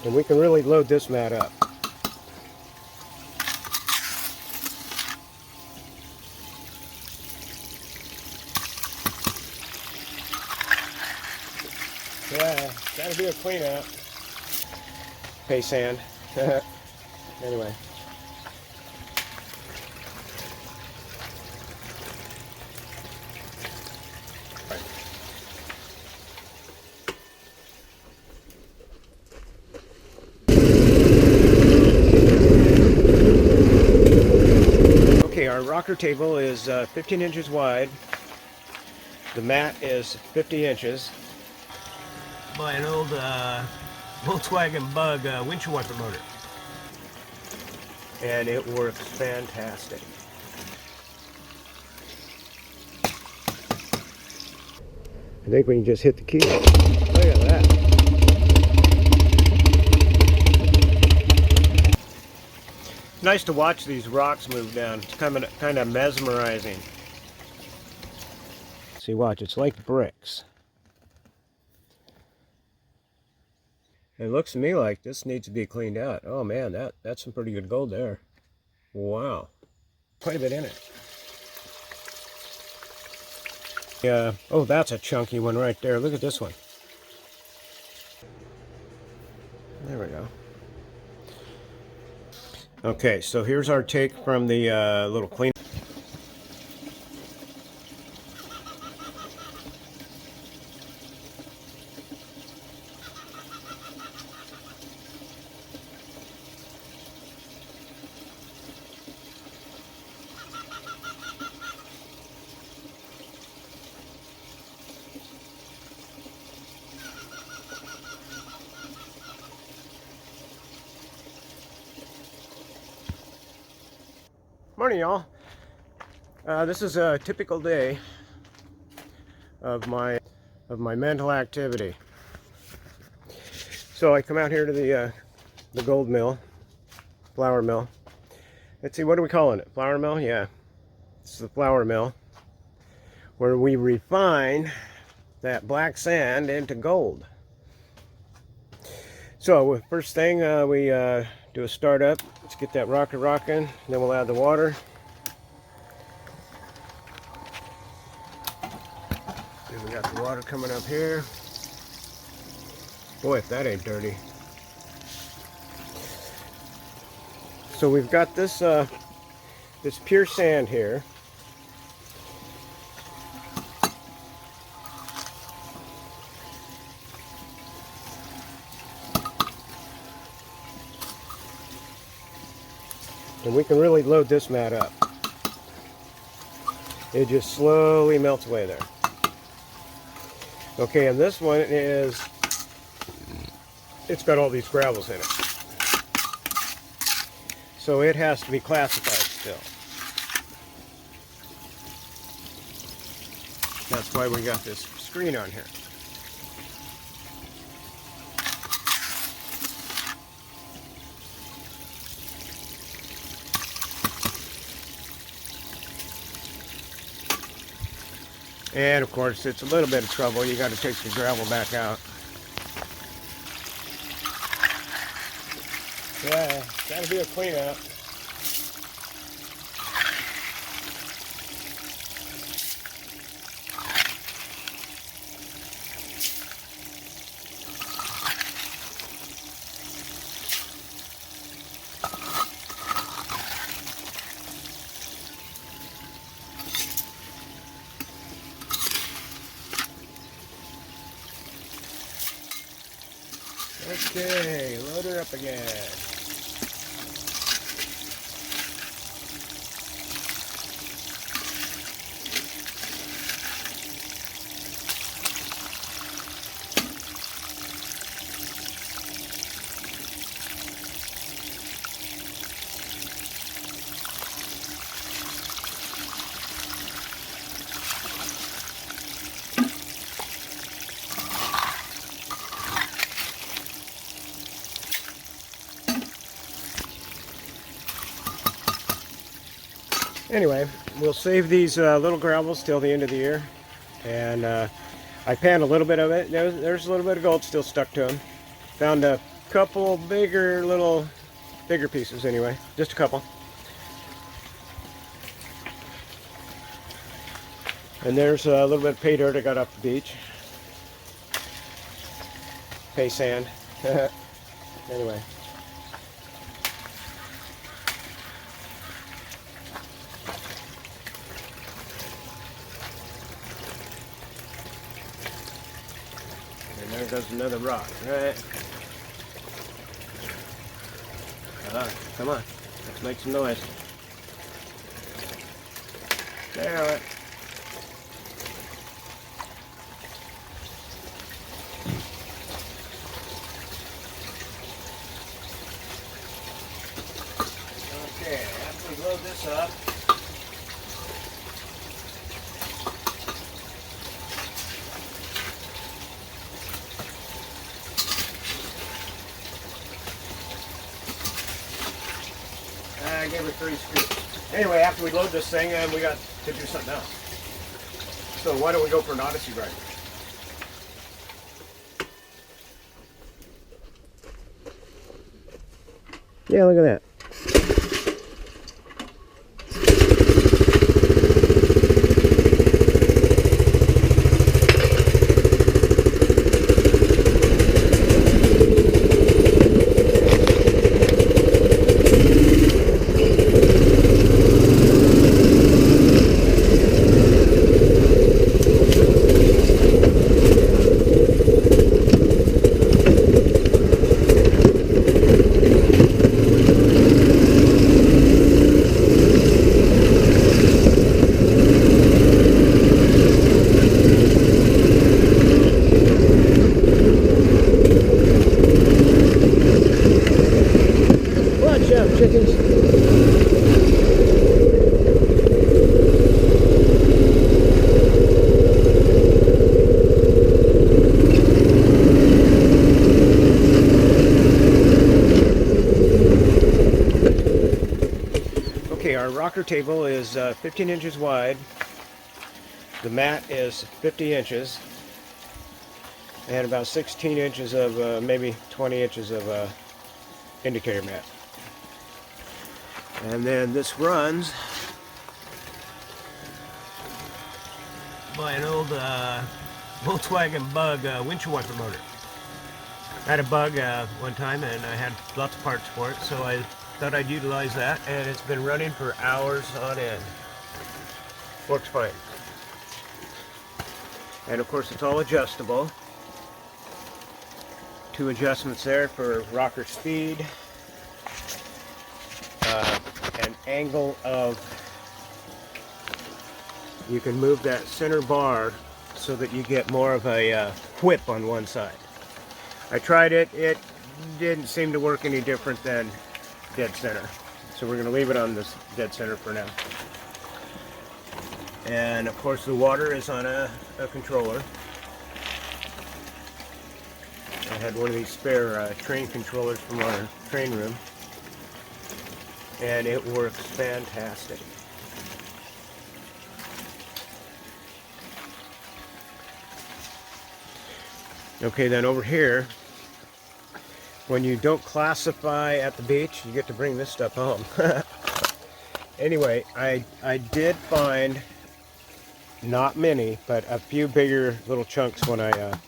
And we can really load this mat up. Yeah, gotta do a clean out. Pay sand. Anyway. Okay, our rocker table is 15 inches wide. The mat is 50 inches. By an old Volkswagen Bug windshield wiper motor. And it works fantastic. I think we can just hit the key. Look at that. Nice to watch these rocks move down. It's kind of mesmerizing. See, watch, it's like bricks. It looks to me like this needs to be cleaned out. Oh man, that's some pretty good gold there. Wow. Quite a bit in it. Yeah. Oh, that's a chunky one right there. Look at this one. There we go. Okay, so here's our take from the little clean. Morning, y'all. This is a typical day of my mental activity. So I come out here to the gold mill, flour mill. Let's see, what are we calling it? Flour mill? Yeah, it's the flour mill where we refine that black sand into gold. So first thing we do a start up. Let's get that rocker rocking, then we'll add the water. Then we got the water coming up here. Boy, if that ain't dirty. So we've got this this pure sand here. And we can really load this mat up. It just slowly melts away there. Okay, and this one it's got all these gravels in it. So it has to be classified still. That's why we got this screen on here. And of course, it's a little bit of trouble. You got to take the gravel back out. Yeah, got to do a clean out. Okay, load her up again. Anyway, we'll save these little gravels till the end of the year. And I panned a little bit of it. There's a little bit of gold still stuck to them. Found a couple bigger pieces anyway, just a couple. And there's a little bit of pay dirt I got off the beach. Pay sand. Anyway. And there goes another rock, right? Come on, let's make some noise. There. Okay, after we load this up, I gave her 3 screws. Anyway, after we load this thing, we got to do something else. So why don't we go for an Odyssey ride? Yeah, look at that. Chickens. Okay, our rocker table is 15 inches wide. The mat is 50 inches. And about 16 inches of, maybe 20 inches of indicator mat. And then this runs by an old Volkswagen Bug windshield wiper motor. I had a Bug one time and I had lots of parts for it, so I thought I'd utilize that, and it's been running for hours on end. Works fine. And of course it's all adjustable. 2 adjustments there for rocker speed. An angle of, you can move that center bar so that you get more of a whip on one side. I tried it, it didn't seem to work any different than dead center. So we're going to leave it on this dead center for now. And of course the water is on a controller. I had one of these spare train controllers from our train room. And it works fantastic. Okay, then over here, when you don't classify at the beach, you get to bring this stuff home. Anyway, I did find not many, but a few bigger little chunks when I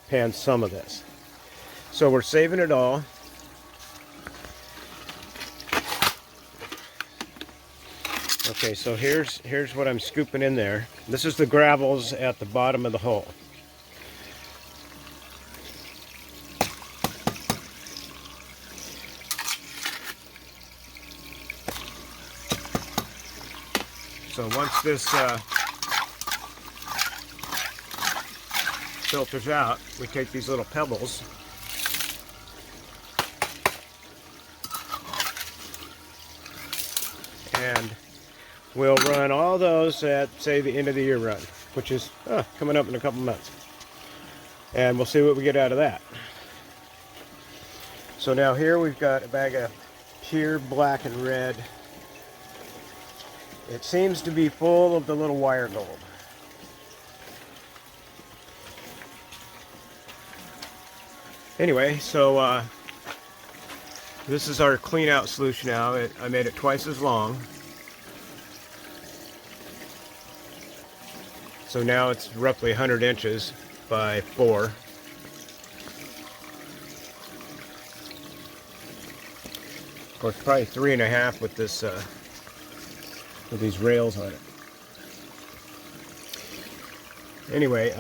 panned some of this. So we're saving it all. Okay, so here's what I'm scooping in there. This is the gravels at the bottom of the hole. So once this filters out, we take these little pebbles and we'll run all those at, say, the end of the year run, which is coming up in a couple months. And we'll see what we get out of that. So now here we've got a bag of pure black and red. It seems to be full of the little wire gold. Anyway, so this is our clean out sluice now. I made it twice as long. So now it's roughly 100 inches by 4. Of course, probably 3.5 with this with these rails on it. Anyway,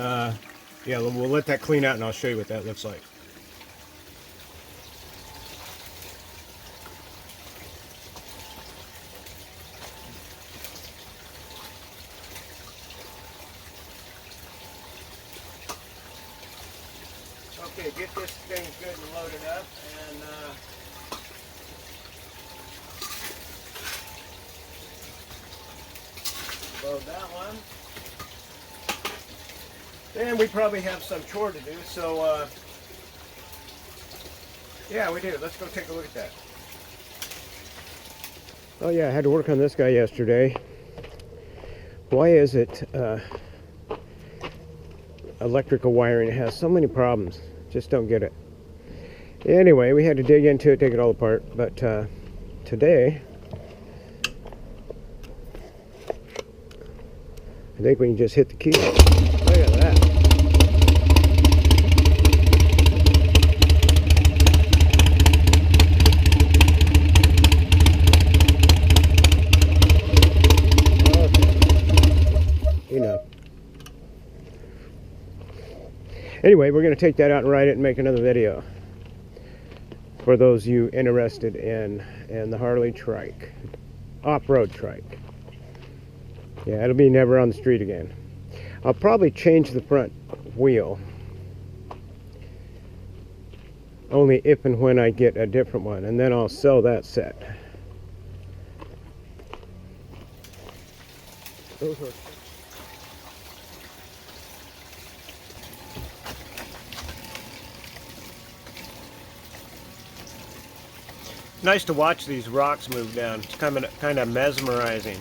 yeah, we'll let that clean out and I'll show you what that looks like. Okay, get this thing good and loaded up, and load that one. And we probably have some chore to do, so yeah, we do. Let's go take a look at that. Oh yeah, I had to work on this guy yesterday. Why is it electrical wiring has so many problems? Just don't get it. Anyway, we had to dig into it, take it all apart, but today I think we can just hit the key. Look at that. Okay. Enough. Anyway, we're going to take that out and ride it and make another video for those of you interested in the Harley trike, off-road trike. Yeah, it'll be never on the street again. I'll probably change the front wheel only if and when I get a different one, and then I'll sell that set. Nice to watch these rocks move down. It's kind of mesmerizing.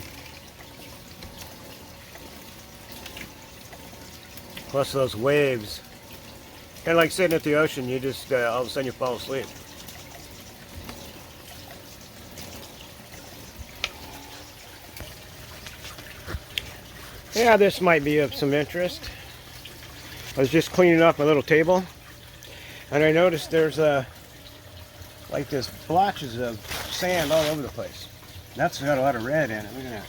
Plus those waves. Kind of like sitting at the ocean, you just, all of a sudden you fall asleep. Yeah, this might be of some interest. I was just cleaning up my little table, and I noticed there's like this blotches of sand all over the place. That's got a lot of red in it. Look at that.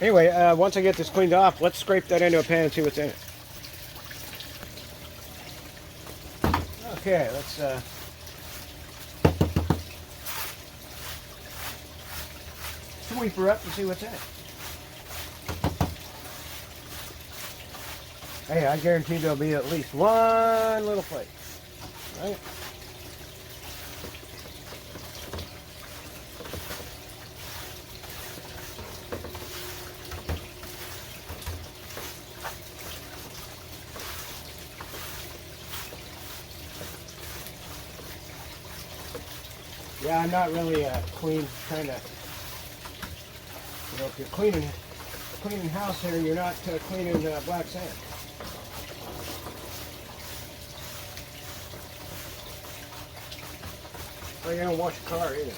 Anyway, once I get this cleaned off, let's scrape that into a pan and see what's in it. Okay, let's sweep her up and see what's in it. Hey, I guarantee there'll be at least one little plate, right? Yeah, I'm not really a clean kind of, you know, if you're cleaning house here, you're not cleaning black sand. Well, you don't wash your car either.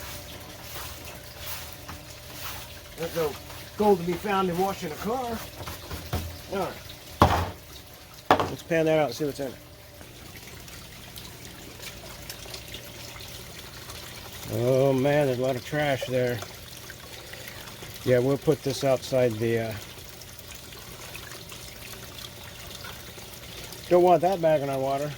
There's no gold to be found in washing a car. Alright. Let's pan that out and see what's in it. Oh man, there's a lot of trash there. Yeah, we'll put this outside the... Don't want that back in our water.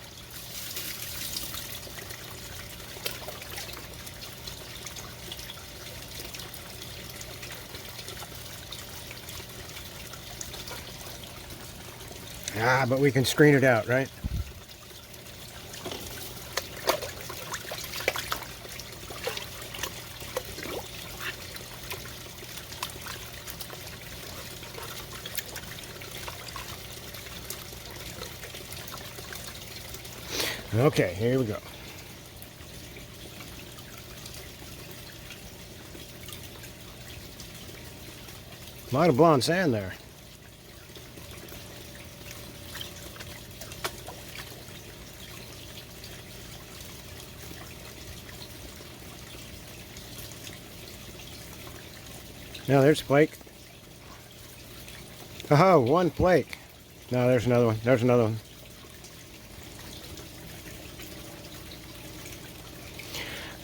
Ah, but we can screen it out, right? Okay, here we go. A lot of blonde sand there. Now there's a flake. Oh, one flake. No, there's another one. There's another one.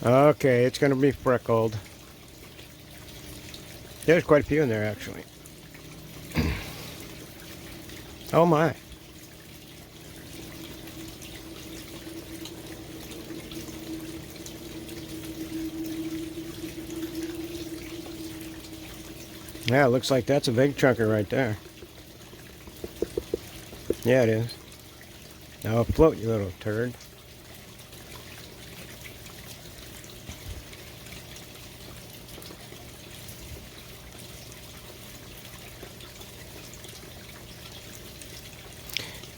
Okay, it's going to be freckled. There's quite a few in there, actually. Oh my. Yeah, it looks like that's a big chunker right there. Yeah, it is. Now float, you little turd.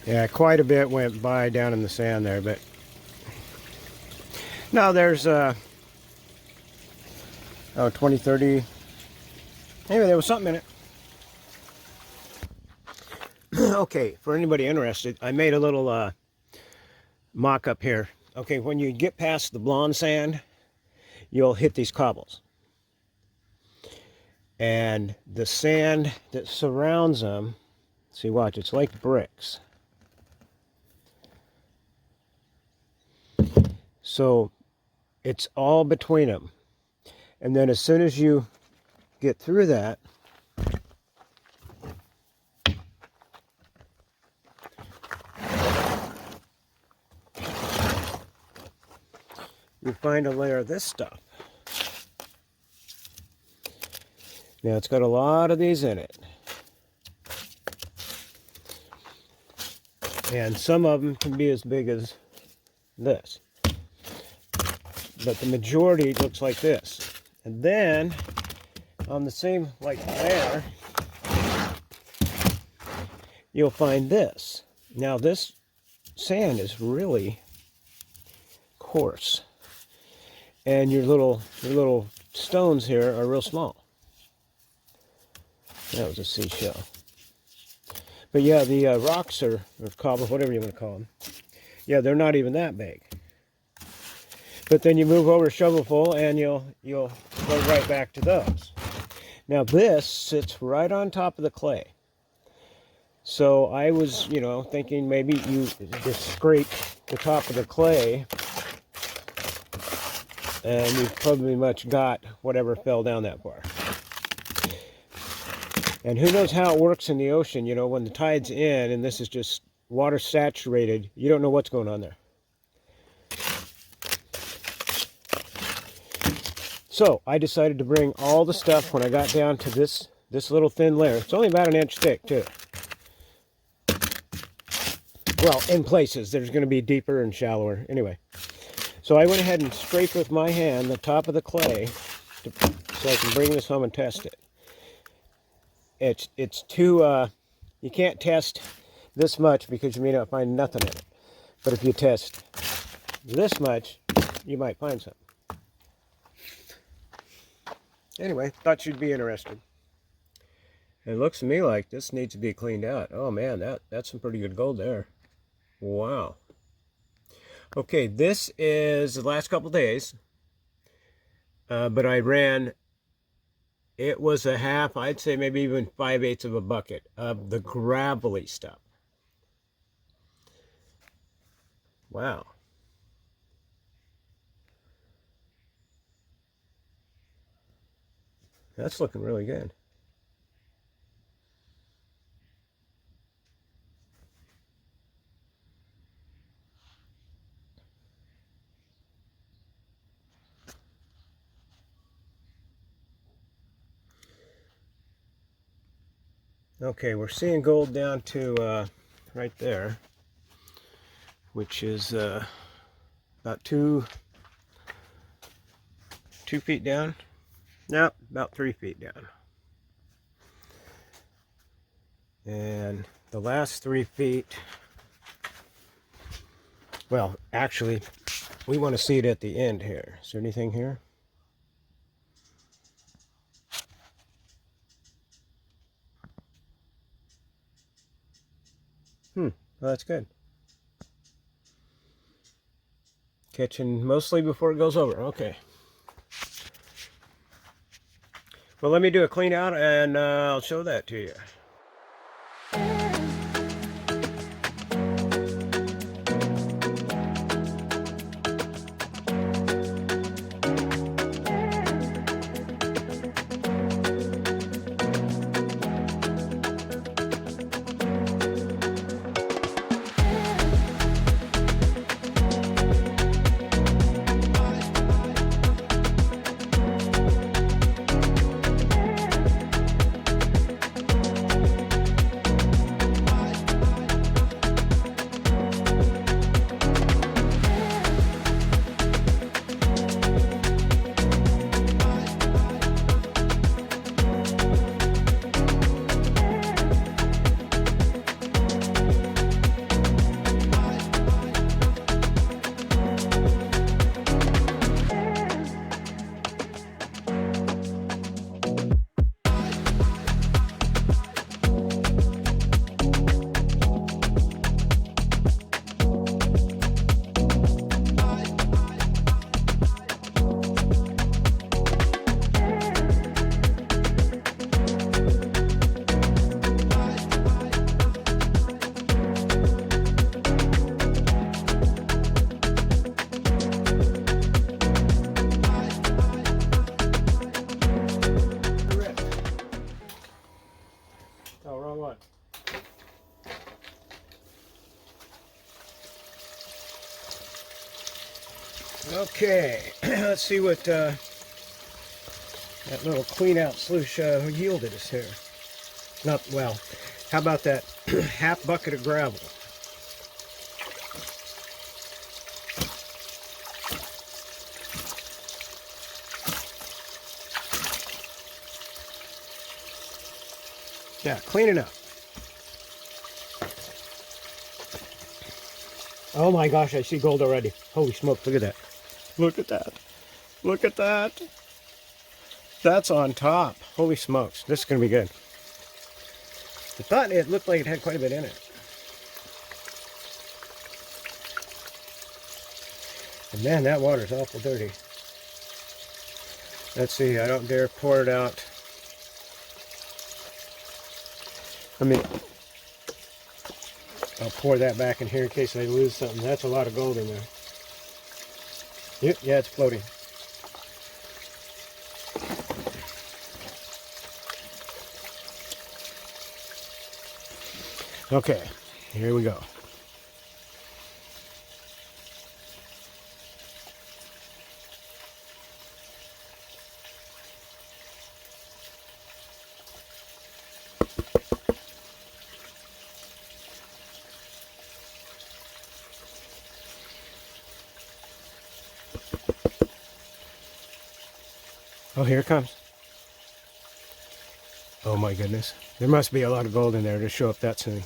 Yeah, quite a bit went by down in the sand there, but no, there's 20, 30. Anyway, there was something in it. Okay, for anybody interested, I made a little mock-up here. Okay, when you get past the blonde sand, you'll hit these cobbles. And the sand that surrounds them, see, watch, it's like bricks. So it's all between them. And then as soon as you get through that, you find a layer of this stuff. Now it's got a lot of these in it. And some of them can be as big as this. But the majority looks like this. And then on the same like layer, you'll find this. Now this sand is really coarse. And your little stones here are real small. That was a seashell. But yeah, the rocks or cobble, whatever you want to call them, yeah, they're not even that big. But then you move over a shovelful and you'll go right back to those. Now this sits right on top of the clay. So I was, thinking maybe you just scrape the top of the clay and you've probably much got whatever fell down that far. And who knows how it works in the ocean, when the tide's in and this is just water saturated, you don't know what's going on there. So I decided to bring all the stuff when I got down to this little thin layer. It's only about an inch thick too. Well, in places, there's going to be deeper and shallower. Anyway, so I went ahead and scraped with my hand the top of the clay so I can bring this home and test it. It's too, you can't test this much because you may not find nothing in it. But if you test this much, you might find something. Anyway, thought you'd be interested. It looks to me like this needs to be cleaned out. Oh man, that's some pretty good gold there. Wow. Okay, this is the last couple days. But I ran, it was a half, I'd say maybe even 5/8 of a bucket of the gravelly stuff. Wow. That's looking really good. Okay, we're seeing gold down to right there, which is about 2 feet down. No, about 3 feet down. And the last 3 feet, well, actually, we want to see it at the end here. Is there anything here? Well, that's good. Catching mostly before it goes over. Okay. Well, let me do a clean out and I'll show that to you. Oh, wrong one. Okay, let's see what that little clean out sluice yielded us here. Not well. How about that half bucket of gravel? Yeah, clean it up. Oh my gosh, I see gold already. Holy smoke, look at that. Look at that. Look at that. That's on top. Holy smokes, this is going to be good. I thought it looked like it had quite a bit in it. And man, that water's awful dirty. Let's see, I don't dare pour it out. I'll pour that back in here in case I lose something. That's a lot of gold in there. Yep, yeah, it's floating. Okay, here we go. Oh, here it comes. Oh my goodness. There must be a lot of gold in there to show up that soon.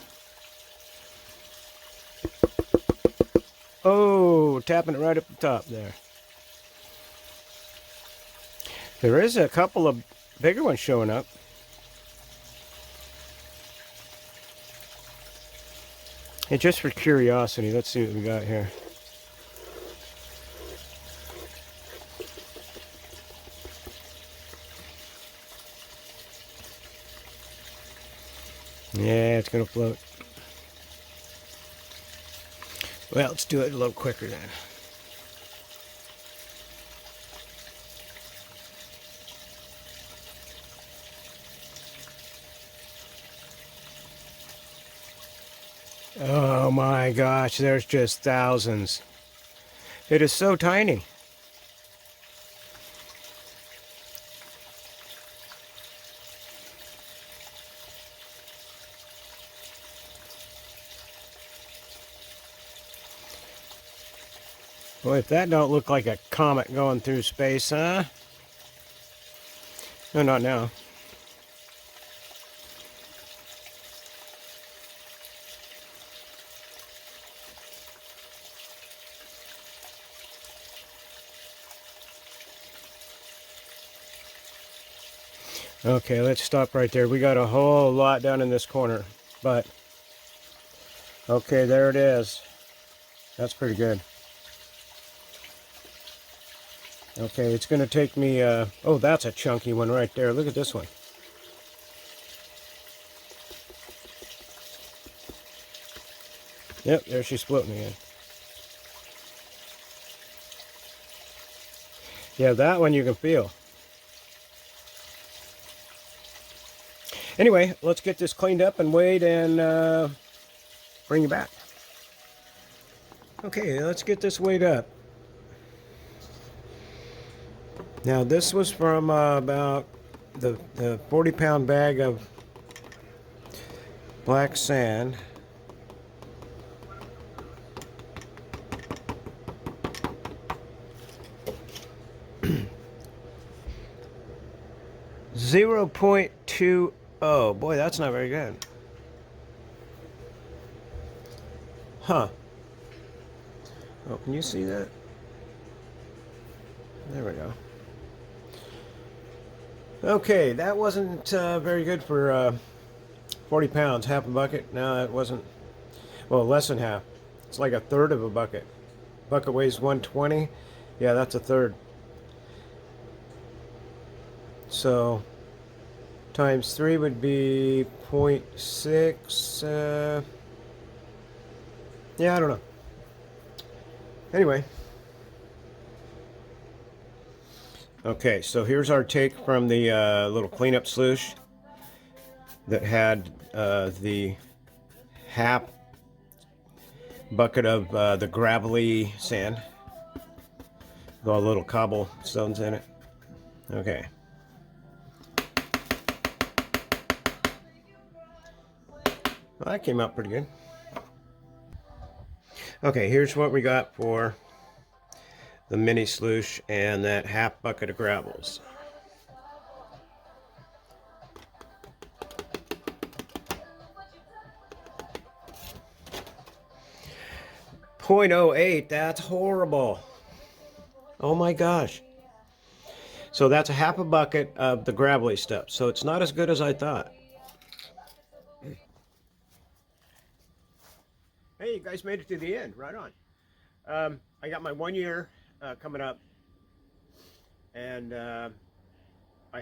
Oh, tapping it right up the top there. There is a couple of bigger ones showing up. And just for curiosity, let's see what we got here. Yeah, it's going to float. Well, let's do it a little quicker then. Oh my gosh, there's just thousands. It is so tiny. Boy, if that don't look like a comet going through space, huh? No, not now. Okay, let's stop right there. We got a whole lot down in this corner, but okay, there it is. That's pretty good. Okay, it's going to take me, oh, that's a chunky one right there. Look at this one. Yep, there she's splitting again. Yeah, that one you can feel. Anyway, let's get this cleaned up and weighed and bring you back. Okay, let's get this weighed up. Now this was from about the 40-pound bag of black sand. .20. Boy, that's not very good. Huh. Oh, can you see that? There we go. Okay, that wasn't very good for 40 pounds. Half a bucket. No, that wasn't. Well, less than half. It's like a third of a bucket. Bucket weighs 120. Yeah, that's a third. So times 3 would be 0.6. Yeah, I don't know. Anyway. Okay, so here's our take from the little cleanup sluice that had the half bucket of the gravelly sand with all the little cobblestones in it. Okay. Well, that came out pretty good. Okay, here's what we got for the mini sluice and that half bucket of gravels. .08, that's horrible. Oh my gosh. So that's a half a bucket of the gravelly stuff. So it's not as good as I thought. Hey, you guys made it to the end. Right on. I got my 1 year coming up, and I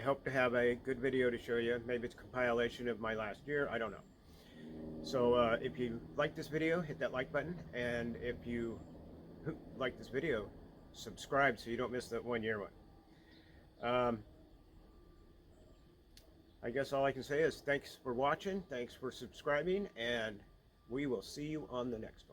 hope to have a good video to show you. Maybe it's a compilation of my last year. I don't know. So if you like this video, hit that like button, and if you like this video, subscribe so you don't miss that 1 year one. I guess all I can say is thanks for watching, thanks for subscribing, and we will see you on the next one.